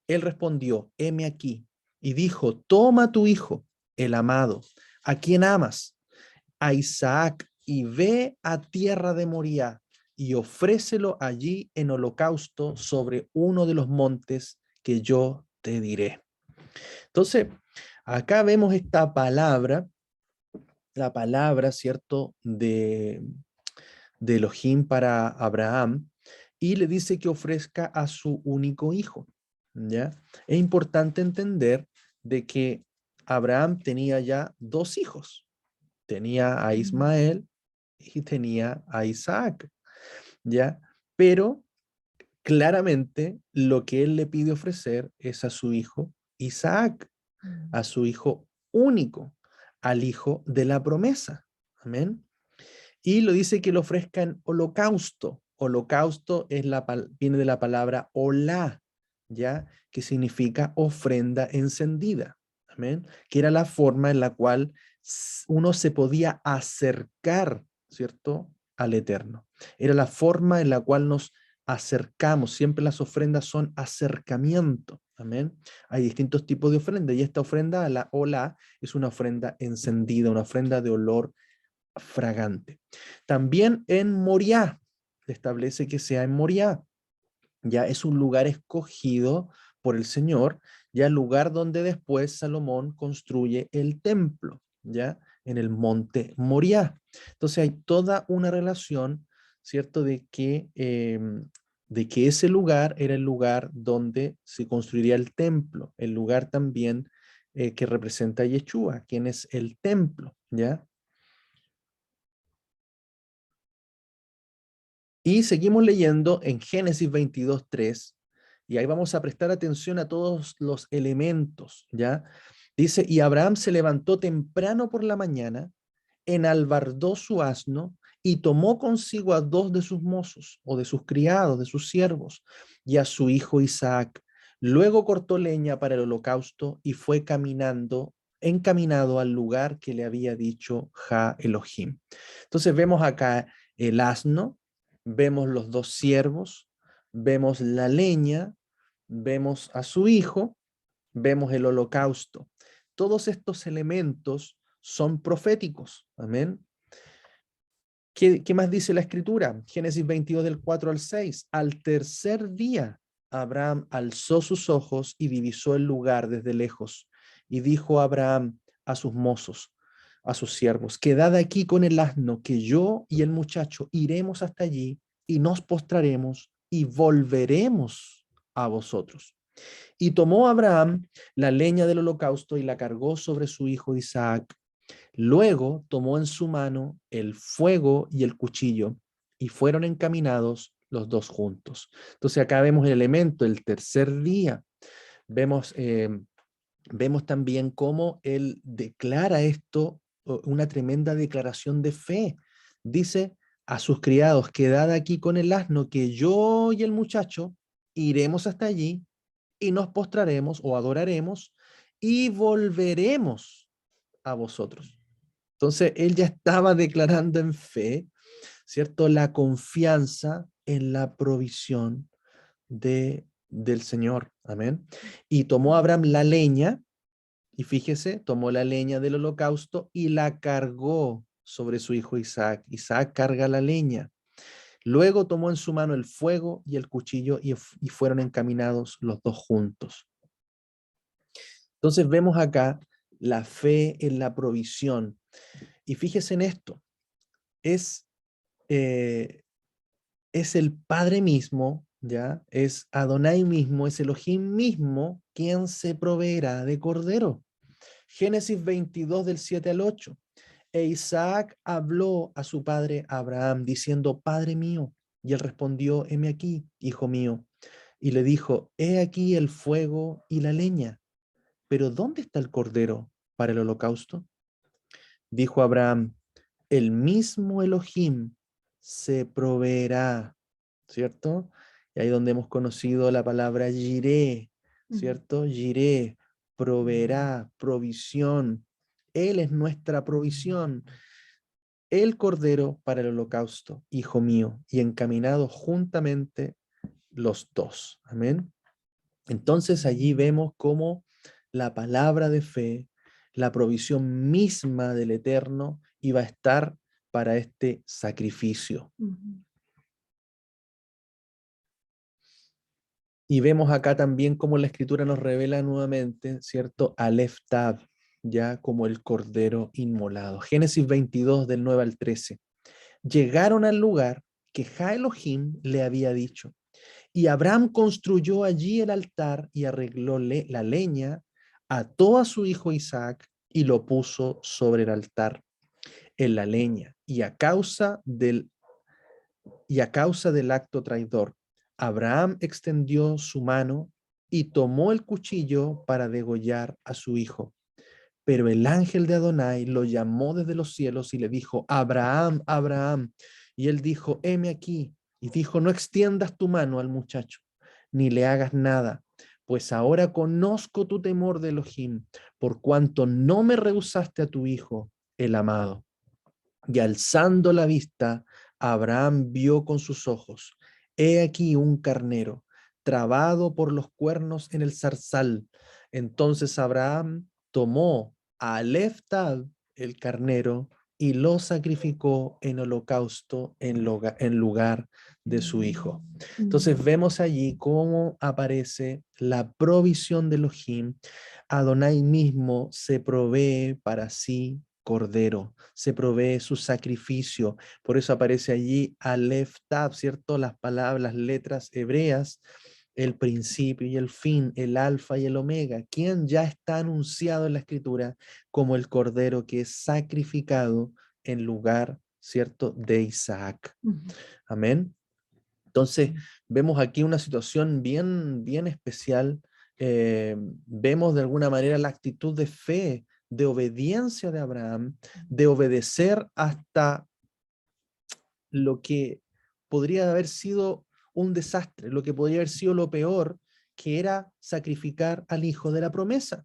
[SPEAKER 1] Él respondió, heme aquí. Y dijo, toma tu hijo, el amado, a quien amas, a Isaac, y ve a tierra de Moriah y ofrécelo allí en holocausto sobre uno de los montes que yo te diré. Entonces, acá vemos esta palabra, la palabra, ¿cierto?, de Elohim para Abraham, y le dice que ofrezca a su único hijo, ¿ya? Es importante entender de que Abraham tenía ya 2 hijos, tenía a Ismael y tenía a Isaac, ¿ya? Pero claramente lo que él le pide ofrecer es a su hijo Isaac, a su hijo único, al hijo de la promesa. Amén. Y lo dice que lo ofrezca en holocausto. Holocausto es viene de la palabra olá, ¿ya? Que significa ofrenda encendida. Amén. Que era la forma en la cual uno se podía acercar, ¿cierto? Al Eterno. Era la forma en la cual nos acercamos. Siempre las ofrendas son acercamiento. Amén. Hay distintos tipos de ofrenda y esta ofrenda, la olá, es una ofrenda encendida, una ofrenda de olor fragante. También en Moriah, establece que sea en Moriah. Ya es un lugar escogido por el Señor, ya el lugar donde después Salomón construye el templo, ya en el monte Moriah. Entonces hay toda una relación, ¿cierto? De que ese lugar era el lugar donde se construiría el templo, el lugar también que representa a Yeshua, quien es el templo, ¿ya? Y seguimos leyendo en Génesis 22:3, y ahí vamos a prestar atención a todos los elementos, ¿ya? Dice, y Abraham se levantó temprano por la mañana, enalbardó su asno y tomó consigo a 2 de sus mozos, o de sus criados, de sus siervos, y a su hijo Isaac. Luego cortó leña para el holocausto y fue encaminado al lugar que le había dicho Ja Elohim. Entonces vemos acá el asno, vemos los dos siervos, vemos la leña, vemos a su hijo, vemos el holocausto. Todos estos elementos son proféticos. Amén. ¿Qué más dice la Escritura? Génesis 22 del 4 al 6. Al tercer día, Abraham alzó sus ojos y divisó el lugar desde lejos. Y dijo Abraham a sus mozos, a sus siervos, quedad aquí con el asno, que yo y el muchacho iremos hasta allí y nos postraremos y volveremos a vosotros. Y tomó Abraham la leña del holocausto y la cargó sobre su hijo Isaac. Luego tomó en su mano el fuego y el cuchillo y fueron encaminados los dos juntos. Entonces acá vemos el elemento, el tercer día. Vemos, vemos también cómo él declara esto, una tremenda declaración de fe. Dice a sus criados, quedad aquí con el asno, que yo y el muchacho iremos hasta allí y nos postraremos o adoraremos y volveremos a vosotros. Entonces, él ya estaba declarando en fe, ¿cierto? La confianza en la provisión del Señor. Amén. Y tomó Abraham la leña, y fíjese, tomó la leña del holocausto y la cargó sobre su hijo Isaac. Isaac carga la leña. Luego tomó en su mano el fuego y el cuchillo y fueron encaminados los dos juntos. Entonces vemos acá la fe en la provisión. Y fíjese en esto, es, eh, es el Padre mismo, ¿ya? Es Adonai mismo, es Elohim mismo quien se proveerá de cordero. Génesis 22 del 7 al 8. E Isaac habló a su padre Abraham diciendo, Padre mío. Y él respondió, heme aquí, hijo mío. Y le dijo, he aquí el fuego y la leña, pero ¿dónde está el cordero para el holocausto? Dijo Abraham, el mismo Elohim se proveerá, ¿cierto? Y ahí donde hemos conocido la palabra Jireh, ¿cierto? Jireh, proveerá, provisión. Él es nuestra provisión. El cordero para el holocausto, hijo mío, y encaminados juntamente los dos. Amén. Entonces allí vemos cómo la palabra de fe, la provisión misma del Eterno, iba a estar para este sacrificio. Y vemos acá también cómo la Escritura nos revela nuevamente, ¿cierto? Aleph Tab, ya como el cordero inmolado. Génesis 22 del 9 al 13. Llegaron al lugar que Ja Elohim le había dicho. Y Abraham construyó allí el altar y arregló la leña, ató a su hijo Isaac y lo puso sobre el altar en la leña. Y a causa del acto traidor, Abraham extendió su mano y tomó el cuchillo para degollar a su hijo. Pero el ángel de Adonai lo llamó desde los cielos y le dijo, Abraham, Abraham. Y él dijo, heme aquí. Y dijo, no extiendas tu mano al muchacho, ni le hagas nada, pues ahora conozco tu temor de Elohim, por cuanto no me rehusaste a tu hijo, el amado. Y alzando la vista, Abraham vio con sus ojos, he aquí un carnero, trabado por los cuernos en el zarzal. Entonces Abraham tomó a Aleftad, el carnero, y lo sacrificó en holocausto en lugar de su hijo. Entonces vemos allí cómo aparece la provisión de Elohim. Adonai mismo se provee para sí cordero, se provee su sacrificio. Por eso aparece allí Aleph Tab, ¿cierto? Las palabras, las letras hebreas, el principio y el fin, el alfa y el omega, quien ya está anunciado en la escritura como el cordero que es sacrificado en lugar, ¿cierto?, de Isaac. Amén. Entonces, vemos aquí una situación bien, bien especial. Vemos de alguna manera la actitud de fe, de obediencia de Abraham, de obedecer hasta lo que podría haber sido un desastre, lo que podría haber sido lo peor, que era sacrificar al hijo de la promesa,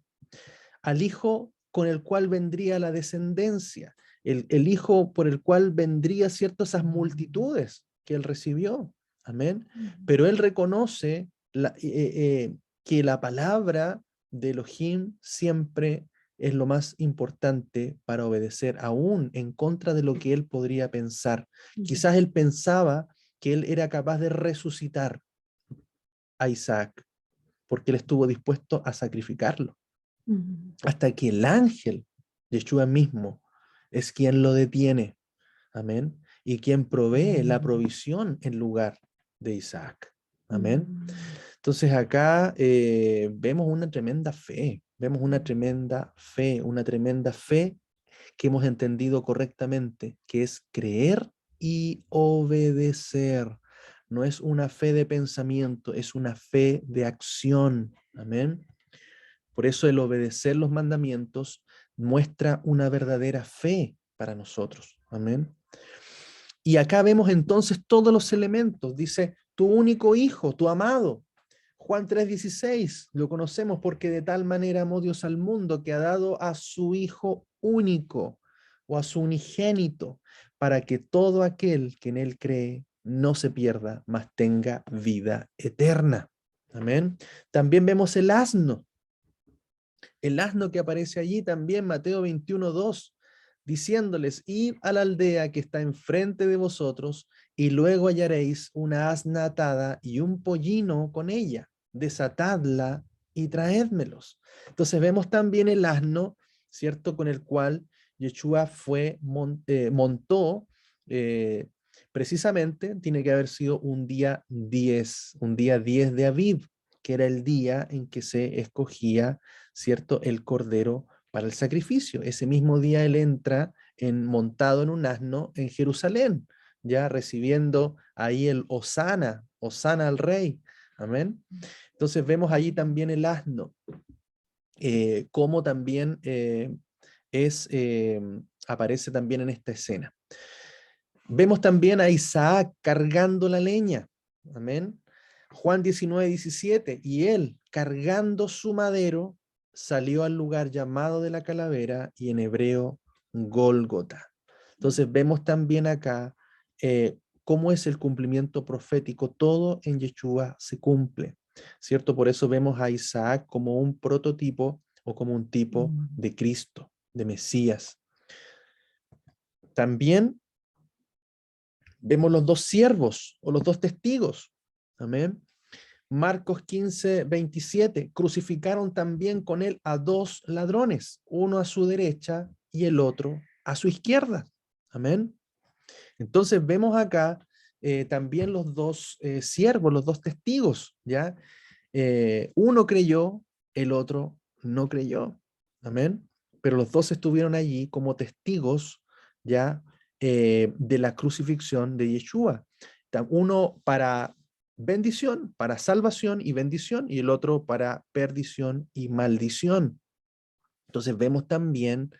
[SPEAKER 1] al hijo con el cual vendría la descendencia, el hijo por el cual vendría, ¿cierto?, esas multitudes que él recibió. Amén. Pero él reconoce que la palabra de Elohim siempre es lo más importante para obedecer, aún en contra de lo que él podría pensar. Quizás él pensaba que él era capaz de resucitar a Isaac, porque él estuvo dispuesto a sacrificarlo. Hasta que el ángel, Yeshua mismo, es quien lo detiene. Amén. Y quien provee la provisión en lugar de Isaac. Amén. Entonces acá vemos una tremenda fe, una tremenda fe que hemos entendido correctamente, que es creer y obedecer. No es una fe de pensamiento, es una fe de acción. Amén. Por eso el obedecer los mandamientos muestra una verdadera fe para nosotros. Amén. Y acá vemos entonces todos los elementos. Dice, tu único hijo, tu amado. Juan 3:16, lo conocemos porque de tal manera amó Dios al mundo que ha dado a su hijo único o a su unigénito para que todo aquel que en él cree no se pierda, mas tenga vida eterna. Amén. También vemos el asno que aparece allí también, Mateo 21:2, diciéndoles, id a la aldea que está enfrente de vosotros, y luego hallaréis una asna atada y un pollino con ella, desatadla y traédmelos. Entonces vemos también el asno, ¿cierto? Con el cual Yeshua montó, precisamente, tiene que haber sido un día 10 de Aviv, que era el día en que se escogía, ¿cierto?, el cordero para el sacrificio. Ese mismo día él entra montado en un asno en Jerusalén, ya recibiendo ahí el Hosana al rey. Amén. Entonces vemos allí también el asno, como también aparece también en esta escena. Vemos también a Isaac cargando la leña. Amén. Juan 19:17, y él, cargando su madero, salió al lugar llamado de la calavera, y en hebreo, Gólgota. Entonces vemos también acá cómo es el cumplimiento profético. Todo en Yeshua se cumple, ¿cierto? Por eso vemos a Isaac como un prototipo o como un tipo de Cristo, de Mesías. También vemos los dos siervos o los dos testigos. Amén. Marcos 15:27, crucificaron también con él a dos ladrones, uno a su derecha y el otro a su izquierda. Amén. Entonces vemos acá también los dos siervos, los dos testigos, ¿ya? Uno creyó, el otro no creyó. Amén. Pero los dos estuvieron allí como testigos, ¿ya? De la crucifixión de Yeshua. Uno para bendición, para salvación y bendición, y el otro para perdición y maldición. Entonces vemos también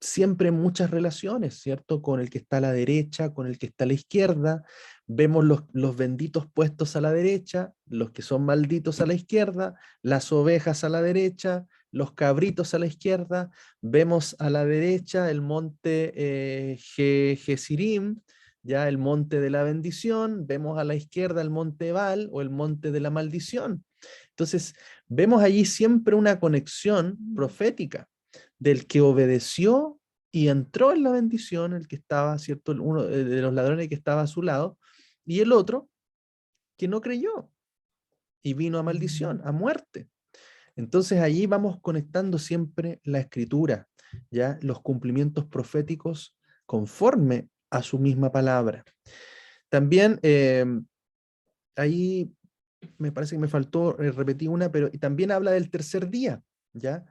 [SPEAKER 1] siempre muchas relaciones, ¿cierto? Con el que está a la derecha, con el que está a la izquierda. Vemos los benditos puestos a la derecha, los que son malditos a la izquierda, las ovejas a la derecha, los cabritos a la izquierda. Vemos a la derecha el monte Gezirim, ya el monte de la bendición. Vemos a la izquierda el monte Ebal o el monte de la maldición. Entonces, vemos allí siempre una conexión profética del que obedeció y entró en la bendición, el que estaba, ¿cierto? Uno de los ladrones que estaba a su lado, y el otro que no creyó y vino a maldición, a muerte. Entonces allí vamos conectando siempre la escritura, ya los cumplimientos proféticos conforme a su misma palabra. También ahí me parece que me faltó repetir una, pero también habla del tercer día, ¿ya?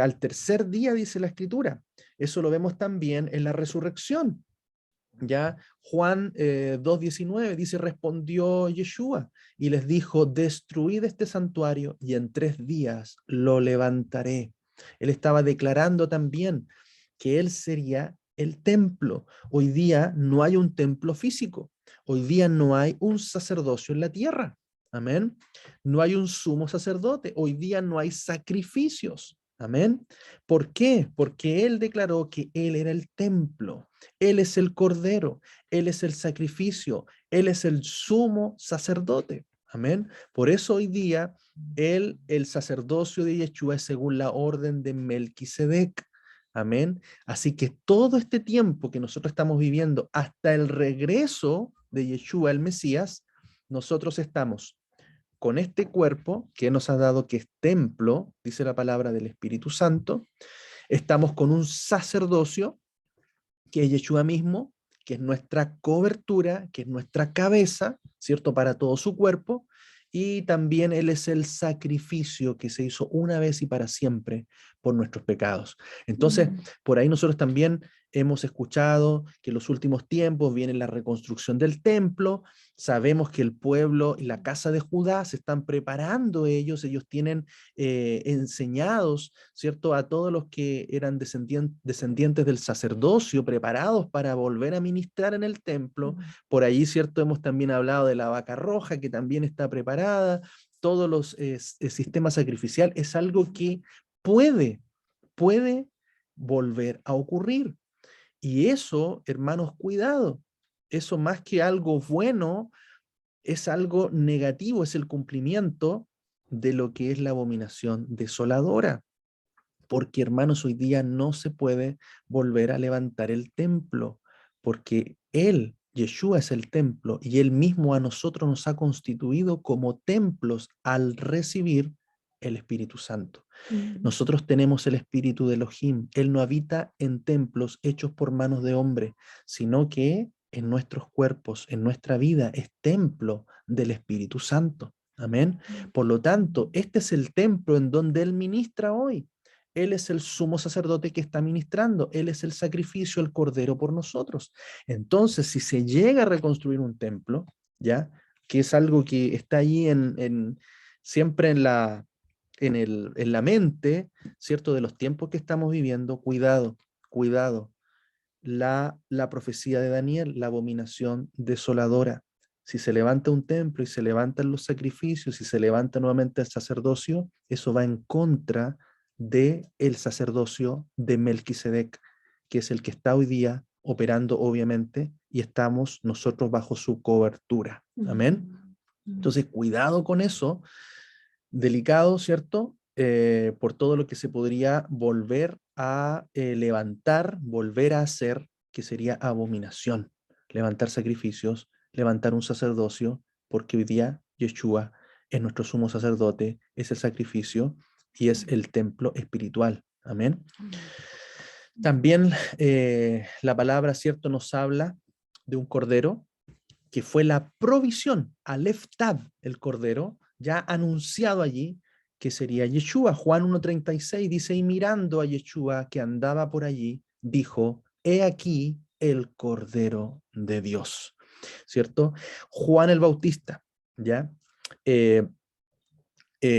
[SPEAKER 1] Al tercer día dice la escritura. Eso lo vemos también en la resurrección, ¿ya? Juan 2:19 dice, respondió Yeshua y les dijo, destruid este santuario y en 3 días lo levantaré. Él estaba declarando también que él sería el templo. Hoy día no hay un templo físico. Hoy día no hay un sacerdocio en la tierra. Amén. No hay un sumo sacerdote. Hoy día no hay sacrificios. Amén. ¿Por qué? Porque Él declaró que Él era el templo, Él es el cordero, Él es el sacrificio, Él es el sumo sacerdote. Amén. Por eso hoy día Él, el sacerdocio de Yeshua es según la orden de Melquisedec. Amén. Así que todo este tiempo que nosotros estamos viviendo hasta el regreso de Yeshua el Mesías, nosotros estamos con este cuerpo que nos ha dado, que es templo, dice la palabra del Espíritu Santo. Estamos con un sacerdocio, que es Yeshua mismo, que es nuestra cobertura, que es nuestra cabeza, ¿cierto? Para todo su cuerpo. Y también Él es el sacrificio que se hizo una vez y para siempre por nuestros pecados. Entonces, por ahí nosotros también hemos escuchado que en los últimos tiempos viene la reconstrucción del templo. Sabemos que el pueblo y la casa de Judá se están preparando ellos tienen enseñados, ¿cierto? A todos los que eran descendientes del sacerdocio, preparados para volver a ministrar en el templo. Por ahí, ¿cierto? Hemos también hablado de la vaca roja, que también está preparada. Todos los sistemas sacrificial es algo que puede, puede volver a ocurrir. Y eso, hermanos, cuidado. Eso más que algo bueno, es algo negativo, es el cumplimiento de lo que es la abominación desoladora. Porque, hermanos, hoy día no se puede volver a levantar el templo, porque Él, Yeshua, es el templo y Él mismo a nosotros nos ha constituido como templos al recibir el Espíritu Santo. Nosotros tenemos el Espíritu de Elohim. Él no habita en templos hechos por manos de hombre, sino que en nuestros cuerpos, en nuestra vida, es templo del Espíritu Santo. Amén. Por lo tanto, este es el templo en donde Él ministra hoy. Él es el sumo sacerdote que está ministrando. Él es el sacrificio, el cordero por nosotros. Entonces, si se llega a reconstruir un templo, ¿ya? Que es algo que está ahí siempre en la mente, ¿cierto? De los tiempos que estamos viviendo, cuidado, cuidado. La profecía de Daniel, la abominación desoladora. Si se levanta un templo y se levantan los sacrificios y se levanta nuevamente el sacerdocio, eso va en contra de el sacerdocio de Melquisedec, que es el que está hoy día operando, obviamente, y estamos nosotros bajo su cobertura. Amén. Entonces, cuidado con eso, delicado, ¿cierto? Por todo lo que se podría volver a levantar, volver a hacer, que sería abominación. Levantar sacrificios, levantar un sacerdocio, porque hoy día Yeshua es nuestro sumo sacerdote, es el sacrificio y es el templo espiritual. Amén. También la palabra, ¿cierto?, nos habla de un cordero que fue la provisión, Aleph Tav, el cordero, ya anunciado allí, que sería Yeshua. Juan 1:36 dice, y mirando a Yeshua que andaba por allí, dijo, he aquí el Cordero de Dios, ¿cierto? Juan el Bautista, ¿ya? Eh,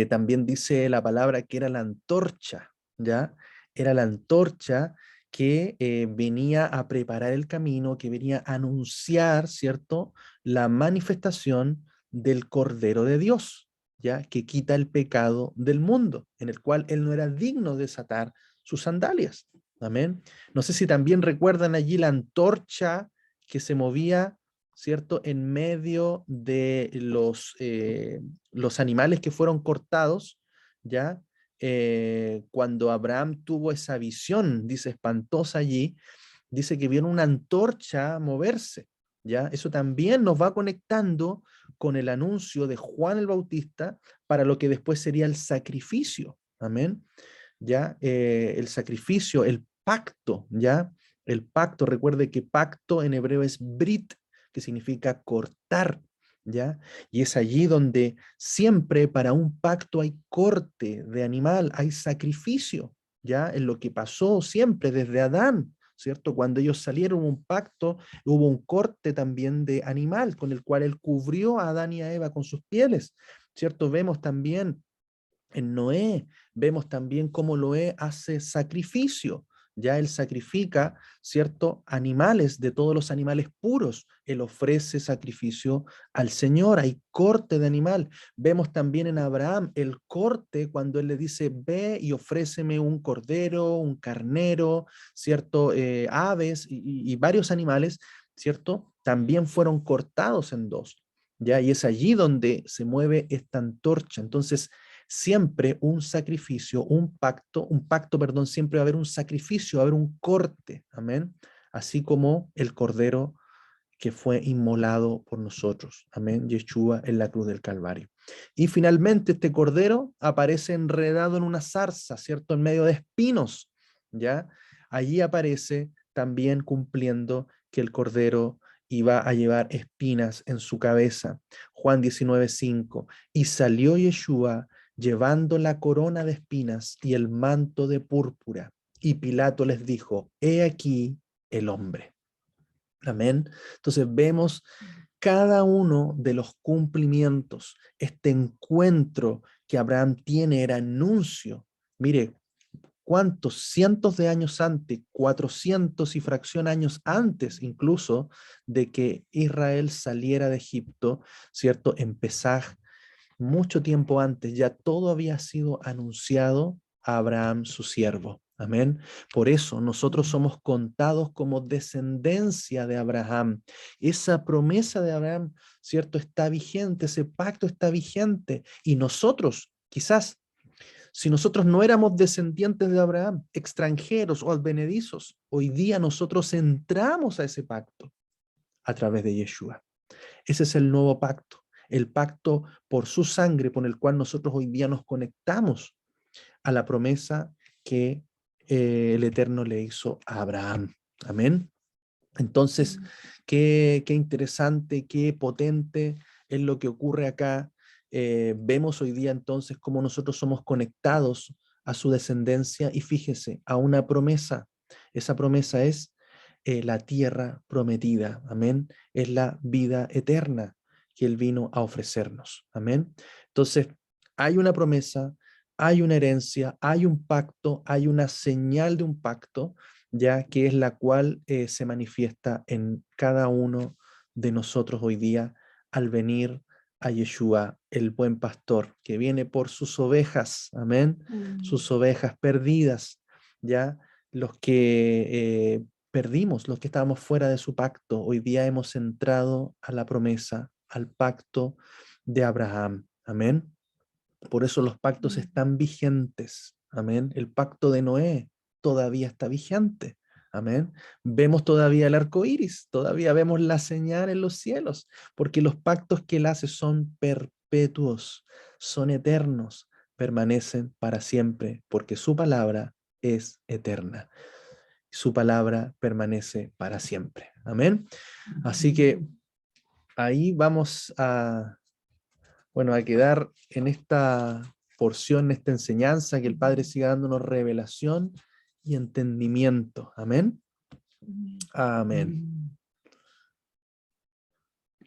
[SPEAKER 1] también dice la palabra que era la antorcha, ¿ya? Era la antorcha que venía a preparar el camino, que venía a anunciar, ¿cierto?, la manifestación del Cordero de Dios, ¿ya? Que quita el pecado del mundo, en el cual él no era digno de desatar sus sandalias. Amén. No sé si también recuerdan allí la antorcha que se movía, ¿cierto?, en medio de los animales que fueron cortados, ¿ya? Cuando Abraham tuvo esa visión, dice, espantosa allí, dice que vieron una antorcha moverse, ¿ya? Eso también nos va conectando con el anuncio de Juan el Bautista para lo que después sería el sacrificio, amén, ¿ya? El sacrificio, el pacto, ¿ya? El pacto, recuerde que pacto en hebreo es brit, que significa cortar, ¿ya? Y es allí donde siempre para un pacto hay corte de animal, hay sacrificio, ¿ya? En lo que pasó siempre desde Adán, ¿cierto? Cuando ellos salieron un pacto, hubo un corte también de animal con el cual él cubrió a Adán y a Eva con sus pieles, ¿cierto? Vemos también en Noé, vemos también cómo Noé hace sacrificio, Ya él sacrifica, ¿cierto?, animales, de todos los animales puros. Él ofrece sacrificio al Señor. Hay corte de animal. Vemos también en Abraham el corte cuando él le dice, ve y ofréceme un cordero, un carnero, ¿cierto? Aves y varios animales, ¿cierto? También fueron cortados en dos. ¿Ya? Y es allí donde se mueve esta antorcha. Entonces, siempre un sacrificio, un pacto, perdón, siempre va a haber un sacrificio, va a haber un corte, amén, así como el cordero que fue inmolado por nosotros, amén, Yeshua en la cruz del Calvario. Y finalmente este cordero aparece enredado en una zarza, ¿cierto?, en medio de espinos, ¿ya? Allí aparece también cumpliendo que el cordero iba a llevar espinas en su cabeza. Juan 19:5, y salió Yeshua llevando la corona de espinas y el manto de púrpura. Y Pilato les dijo, he aquí el hombre. Amén. Entonces vemos cada uno de los cumplimientos. Este encuentro que Abraham tiene era anuncio. Mire, cuántos cientos de años antes, 400 y fracción años antes incluso de que Israel saliera de Egipto, ¿cierto? En Pesaj, mucho tiempo antes, ya todo había sido anunciado a Abraham, su siervo. Amén. Por eso nosotros somos contados como descendencia de Abraham. Esa promesa de Abraham, ¿cierto? Está vigente, ese pacto está vigente. Y nosotros, quizás, si nosotros no éramos descendientes de Abraham, extranjeros o advenedizos, hoy día nosotros entramos a ese pacto a través de Yeshua. Ese es el nuevo pacto, el pacto por su sangre, por el cual nosotros hoy día nos conectamos a la promesa que el Eterno le hizo a Abraham. Amén. Entonces, qué interesante, qué potente es lo que ocurre acá. Vemos hoy día entonces cómo nosotros somos conectados a su descendencia y fíjese, a una promesa. Esa promesa es la tierra prometida, amén. Es la vida eterna que Él vino a ofrecernos, amén. Entonces, hay una promesa, hay una herencia, hay un pacto, hay una señal de un pacto, ya que es la cual se manifiesta en cada uno de nosotros hoy día al venir a Yeshua, el buen pastor, que viene por sus ovejas, amén, sus ovejas perdidas, ya los que perdimos, los que estábamos fuera de su pacto, hoy día hemos entrado a la promesa, al pacto de Abraham, amén. Por eso los pactos están vigentes. Amén. El pacto de Noé todavía está vigente. Amén. Vemos todavía el arco iris, todavía vemos la señal en los cielos, porque los pactos que él hace son perpetuos, son eternos, permanecen para siempre, porque su palabra es eterna. Su palabra permanece para siempre. Amén. Así que ahí vamos a quedar en esta porción, en esta enseñanza, que el Padre siga dándonos revelación y entendimiento. Amén. Amén.